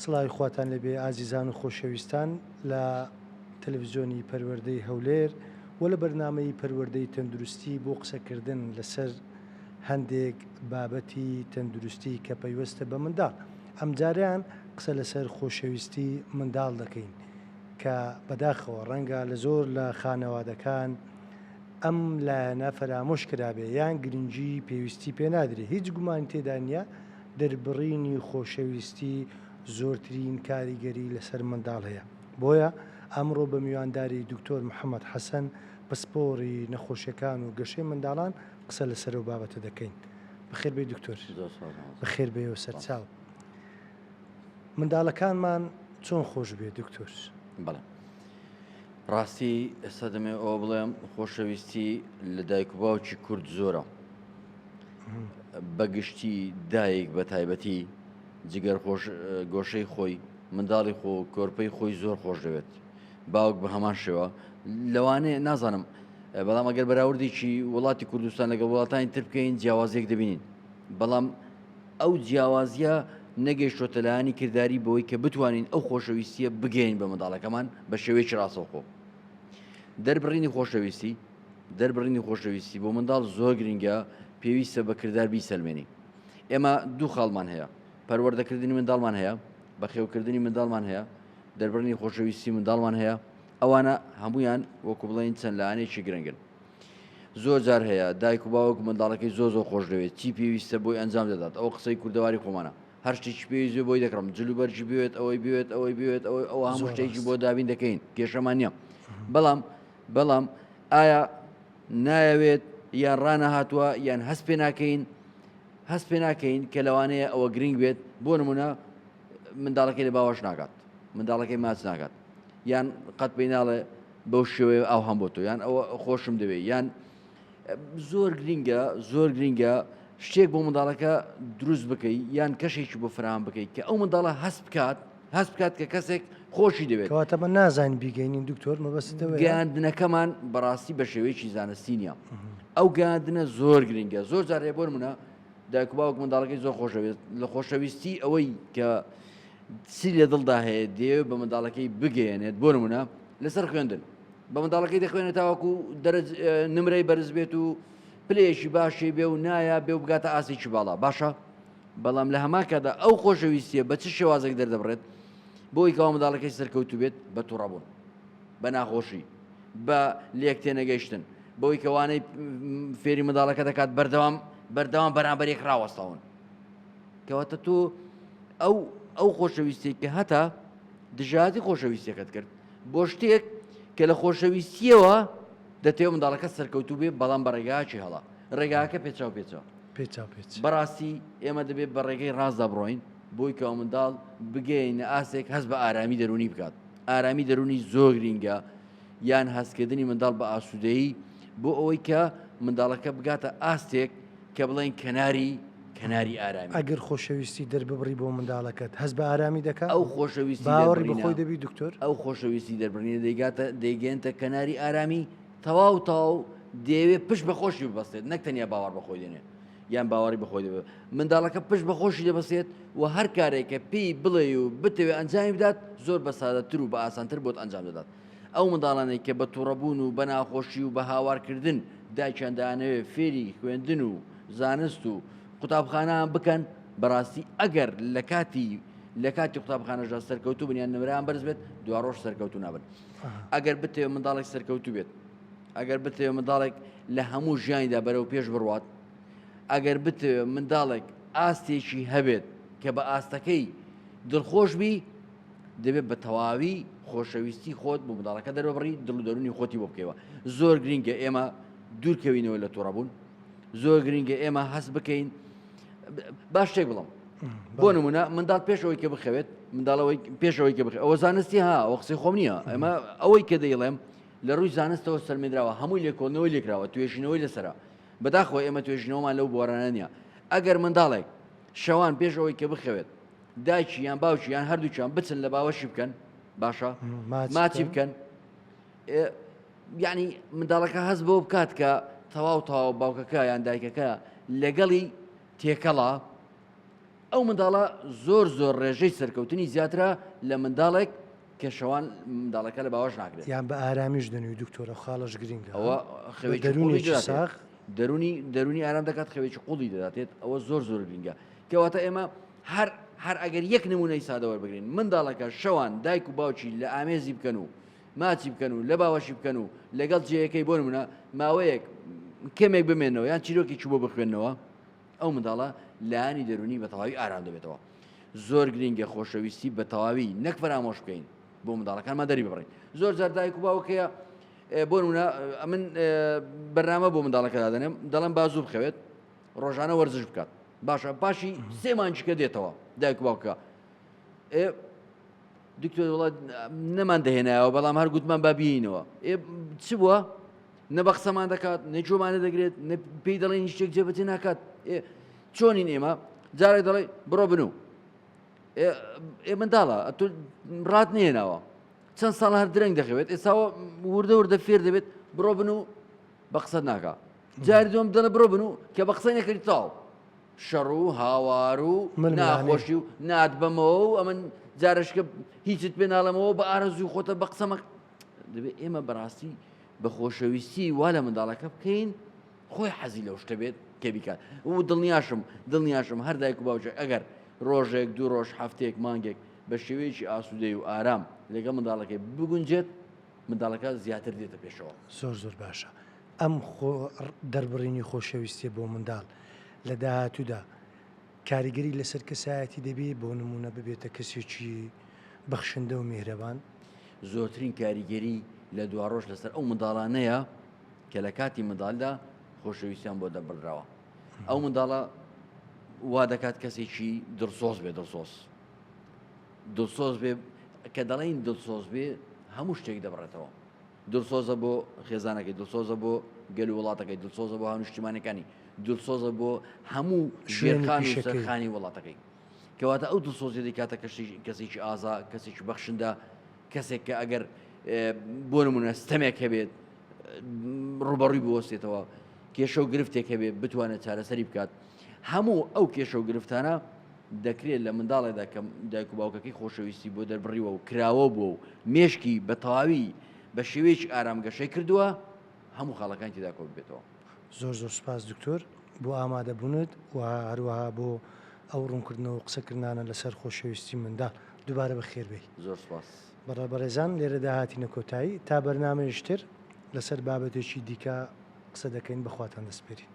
سڵاوی خواتان لەبێ ئازیزان و خۆشەویستان لە تەلەڤیزیۆنی پەروەردەی هەولێر و لە بەرنامەی پەروەردەی تەندروستی بۆ قسەکردن لەسەر هەندێک بابەتی تەندروستی کە پەیوەستە بە منداڵ. ئەمجاریان قسە لەسەر خۆشەویستی منداڵ دەکەین کە بەداخەوە ڕەنگە لە زۆر لە خانەوادەکان ئەم لایەنە فەرامۆش کرابێ یان گرنگی پێویستی پێ نادرێت. هیچ گومان تێدا نیە دەربڕینی خۆشەویستی زۆرترین کاریگەری لەسەر منداڵ هەیە. بۆیە ئەمڕۆ بە میوانداری دکتۆر محەممەد حەسەن پسپۆری نەخۆشیەکان و گەشەی منداڵان قسە لەسەر و بابەتە دەکەین. بەخێر بێ دکتۆر. بەخێر بێ و سەرچاو. منداڵەکانمان چۆن خۆش بێ دکتۆر؟ بەڵێ ڕاستی ئێستا دەمێ ئەوە بڵێم خۆشەویستی لە دایک و باوکی کورد زۆرە، بەگشتی دایک بە تایبەتی جگەر گۆشەی خۆی منداڵی خۆ کۆرپەی خۆی زۆر خۆش دەوێت، باوک بە هەمان شێوە لەوانەیە نازانم، بەڵام ئەگەر بەراوردێکی وڵاتی کوردستان لەگەڵ وڵاتانی تر بکەین جیاوازیەک دەبینین، بەڵام ئەو جیاوازیە نەگەیشتۆتە لایەنی کردداری بەوەی کە بتوانین ئەو خۆشەویستیە بگەین بە منداڵەکەمان بە شێوەیەکی ڕاستەوخۆ. دەربڕینی خۆشەویستی بۆ منداڵ زۆر گرنگە، پێویستە بە کرددار بیسەلمێنی. ئێمە دوو خاڵمان هەیە، پەروەردەکردنی منداڵمان هەیە، بەخێوکردنی منداڵمان هەیە، دەربڕینی خۆشەویستی منداڵمان هەیە. ئەوانە هەمویان وەکو بڵین چەند لایەنێکی گرنگن. زۆر جار هەیە دایک و باوک منداڵەکەی زۆر خۆش دەوێت، چی پێویستە بۆی ئەنجام دەدات. ئەو قسەی کوردەواری خۆمانە، هەر شتێکی پێویست بۆی دەکڕم، جلوبەرجی بوێت ئەوەی بوێت ئەو هەموو شتێکی بۆ دابین دەکەین، کێشەمان نییە. بەڵام ئایا نایەوێت یان ڕانەهاتووە یان هەست پێ ناکەین کە لەوانەیە ئەوە گرنگ بێت. بۆ نمونە منداڵەکەی لە باوەش ناکات، منداڵەکەی ماچ ناکات، یان قەت پێی ناڵێ بەو شێوەیە ئاو هەم بۆ تۆ، یان ئەوە خۆشم دەوێت، یان زۆر گرنگە شتێک بۆ منداڵەکە دروست بکەیت یان کەشێکی بۆ فراهم بکەیت کە ئەو منداڵە هەست بکات کە کەسێک خۆشی دەوێت. کەواتە من نازانین بیگەینین دکتۆر مەبەستەوە. گەیاندنەکەمان بەڕاستی بە شێوەیەکی زانستی نییە. ئەو گەیاندنە زۆر گرنگە. زۆر جار هەیە بۆ نمونە دایک و باوک منداڵەکەی زۆر خۆشەوێت، لە خۆشەویستی ئەوەی کە چی لە دڵدا هەیە دەیەوێت بە منداڵەکەی بگەیەنێت. بۆ نمونە لەسەر خوێندن بە منداڵەکەی دەخوێنێت تاوەکو نمرەی بەرز بێت و پلێشی باشی بێ و نایە بێ و بگاتە ئاسێکی باڵا باشە، بەڵام لە هەماکەدا ئەو خۆشەویستیە بە چ شێوازێک دەردەبڕێت بۆی کەوا منداڵەکەی سەرکەوتوو بێت بە تووڕەبوون، بە ناخۆشی، بە لێک تێنەگەیشتن، بەوەی کەوانەی فێری منداڵەکە دەکات بەردەوام بەرامبەرێک ڕاوەستاون. کەواتە تۆ ئەو خۆشەویستێک کە هەتا دژاتی خۆشەویستیەکەت کرد بۆ شتێک کە لە خۆشەویستیەوە دەتەوێت منداڵەکە سەرکەوتوو بێ، بەڵام بە ڕێگاکی هەڵا ڕێگاکە پێچاو بەڕاستی ئێمە دەبێت بە ڕێگەی ڕاستدا بڕۆین بۆی کە منداڵ بگەینە ئاسێک هەست بە ئارامی دەرونی بکات. ئارامی دەرونی زۆر گرنگە، یان هەستکردنی منداڵ بە ئاسوودەیی بۆ ئەوەی کە منداڵەکە بگاتە ئاستێک کە بڵێن کەناری ئارامی. ئەگەر خۆشەویستی دەرببڕی بۆ منداڵەکەت هەست بە ئارامی دەکات، ئەو خۆشەویستی باوەڕی بەخۆی دەبی دکتۆر، ئەو خۆشەویستی دەربڕینە دەیگەێنتە کەناری ئارامی تەواو دەیەوێت پشت بەخۆشی ببەستێت، نەک تەنیا باوەڕ بەخۆی دێنێت یان باوەڕی بەخۆی دەبێت. منداڵەکە پشت بەخۆشی دەبەسێت و هەر کارێکە پێی بڵێ و بتەوێت ئەنجامی بدات زۆر بە سادەتر و بە ئاسانتر بۆت ئەنجام دەدات. ئەو منداڵانەی کە بە تووڕەبوون و بە ناخۆشی و بە هاوارکردن دایکیان دەیانەوێت فێری خوێندن و زانست و قوتابخانەیان بکەن، بەڕاستی ئەگەر لە کاتی قوتابخانەژە سەرکەوتوو بن یان نمرەیان بەرز بێت دوا ڕۆژ سەرکەوتوو نابن. ئەگەر بتەوێت منداڵێک سەرکەوتوو بێت، ئەگەر بتەوێت منداڵێک لە هەموو ژیانیدا بەرەو پێش بڕوات، ئەگەر بتەوێت منداڵێک ئاستێکی هەبێت کە بە ئاستەکەی دڵخۆش بی، دەبێت بە تەواوی خۆشەویستی خۆت بۆ منداڵەکە دەربڕی، دڵ و دەرونی خۆتی بۆ بکەوە. زۆر گرنگە ئێمە دوورکەوینەوە لە تووڕەبوون، زۆر گرنگە ئێمە هەست بکەین. باش شتێک بڵم، بۆ نمونە منداڵ پێشەوەی کە بخەوێت، منداڵەوەی پێشەوەی کە بخێت، ئەوە زانستی ئەوە قسەی خۆم نییە. ئەمە ئەوەی کە دەیڵێم لە ڕووی زانستەوە سەرمێنراوە، هەمووی لێکۆڵنەوەی لێکراوە، توێژینەوەی لەسەرە. بەداخەوە ئێمە توێژینەوەمان لەو بۆرانە نییە. ئەگەر منداڵێک شەوان پێشەوەی کە بخەوێت دایکی یان باوکی یان هەردووچیان بچن لە باوەشی بکەن، باشە ماچی بکەن، یعنی منداڵەکە هەست بۆ بکات کە تەواو باوکەکە یان دایکەکە لەگەڵی تێکەڵا ئەو منداڵە زۆر ڕێژەی سەرکەوتنی زیاترە لە منداڵێک کە شەوان منداڵەکە لە باوەش ناکرێت یان بە ئارامیش دەنوی دکتۆرە خاڵش گرنگە ئەوە دەرونێکی ساخ دەرونی ئارام دەکات خەوێکی قوڵی دەداتێت ئەوە زۆر گرنگە کەواتە ئێمە هەر ئەگەر یەک نمونەی سادەوە بگرین منداڵەکە شەوان دایک و باوکی لە ئامێزی بکەن و ماچی بکەن و لە باوەشی بکەن و لەگەڵ جێیەکەی بۆ نمونە ماوەیەک کەمێک بمێنەوە یان چیرۆکێکی بۆ بخوێنەوە ئەو منداڵە لایانی دەرونی بە تەواوی ئارام دەبێتەوە زۆر گرنگە خۆشەویستی بە تەواوی نەک فەرامۆش بکەین بۆ منداڵەکانمان دەری ببڕین زۆر جار دایک و باوکەیە بۆ نمونە من بەرنامە بۆ منداڵەکە دادەنێم دەڵێم بازوو بخەوێت ڕۆژانە وەرزش بکات باشە پاشی 3 مانجیکە دێتەوە دایک و باوکە دکتۆر وڵات نەمان دەهێنایەوە بەڵام هەر گوتمان با بینەوە چ بووە نە بە قسەمان دەکات نە جۆمانە دەگرێت پێی دەڵێن هیچ شتێک جێبەجێ ناکات چۆنین ئێمە جارێک دەڵێ بڕۆ بنوو منداڵە تۆ ڕات نێناوە چەند ساڵ هەر درەنگ دەخەوێت ئێستاوە وردە فێر دەبێت بڕۆ بنوو بە قسەت ناکات جاری دوم دەڵێ بڕۆ بنوو کە بە قسەی نەکردی تاو شەڕ و هاوار و ناخۆشی و ناتبەمەوە و ئەمن جارشکە هیچت پێ ناڵەمەوە بە ئارەزوی خۆتە بە قسەمە دەبێت ئێمە بەڕاستی بە خۆشەویستی وا لە منداڵەکە بکەین خۆی حەزی لەو شتە بێت کە بیکات و دڵنیاشم هەر دایک و باوجێک ئەگەر ڕۆژێک دوو ڕۆژ هەفتەیەک مانگێک بە شێوەیەکی ئاسوودەی و ئارام لەگەڵ منداڵەکەی بگونجێت منداڵەکە زیاتر دێتە پێشەوە زۆر باشە ئەم دەربڕینی خۆشەویستی بۆ منداڵ لە داهاتوودا کاریگەری لەسەر کەسایەتی دەبێت بۆ نمونە ببێتە کەسێکی بەخشندە و میهرەبان زۆرترین کاریگەری لە دوا ڕۆژ لەسەر ئەو منداڵانەیە کە لە کاتی منداڵدا خۆشەویستیان بۆ دەبڕراوە ئەو منداڵە وا دەکات کەسێکی دڵسۆز بێ دڵسۆز بێ کە دەڵێن دڵسۆز بێ هەموو شتێک دەبڕێتەوە دڵسۆزە بۆ خێزانەکەی دڵسۆزە بۆ گەل و وڵاتەکەی دڵسۆزە بۆ هەنوشتیمانەکانی دڵسۆزە بۆ هەموو ژێرخان و سەرخانی وڵاتەکەی کەواتە ئەو دڵسۆزی دەکاتە کەسێکی ئازا کەسێکی بەخشندە کەسێک کە ئەگەر بۆ نمونە ستەمێک هەبێت ڕوبەڕووی بوەستێتەوە کێشە و گرفتێک هەبێت بتوانێت چارەسەری بکات هەموو ئەو کێشە و گرفتانە دەکرێت لە منداڵێدا کە دایک و باوکەکەی خۆشەویستی بۆ دەربڕیوە و کراوە بووە و مێشکی بە تەواوی بە شێوەیەکی ئارامگەشەی کردووە هەموو خاڵەکان تێدا کۆ ببێتەوە زۆر سوپاس دکتۆر بۆ ئامادەبوونت و هەروەها بۆ ئەو ڕوونکردنەوە و قسەکردانە لەسەر خۆشەویستی منداڵ دووبارە بە خێربێی زۆر سپاس بەڕێبەرێزان لێرە داهاتینە کۆتایی تا بەرنامەیەشتر لەسەر بابەتێکی دیکە قسە دەکەین بەخواتان دەسپێرین